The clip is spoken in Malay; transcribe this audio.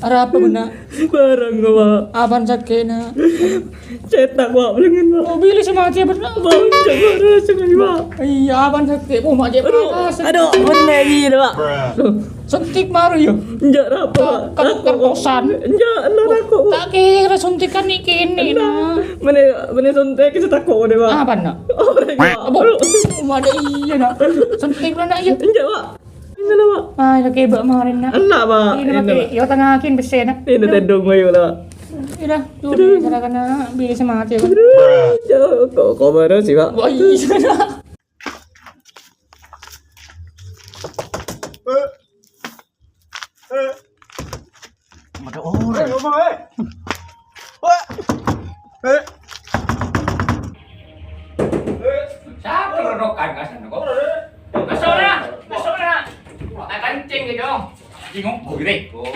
Ada apa benar? Barang gak pak. Apaan sakit nak? Cetak pak belengan pak. Oh pilih sama dia benar. Bang coba sekali pak. Iya apaan sakit? Oh mak dia panas. Aduh bener gini pak. Suntik maru yo. Enggak apa pak. Kan kosan. Enggak lah aku. Tak kira suntikan ini nah. Mana suntik kita takut deh pak. Apaan nak? Orang pak. Abo. Ada iya nak. Suntik lah nak ya. Enggak pak. Ini lah pak. Ah, nak kebak kemarin nak. Enak pak. Ini pakai yo tengakin besen nak. Ini tendung mayu lah. Iya, tuh cara kena pilih sama dia. Jauh kok baru sih pak. Wah iya nak. Ada orang. Siapa rodokan ka sana kok? Masuk na! Masuk na! Kencing gitu. Jingok, gede.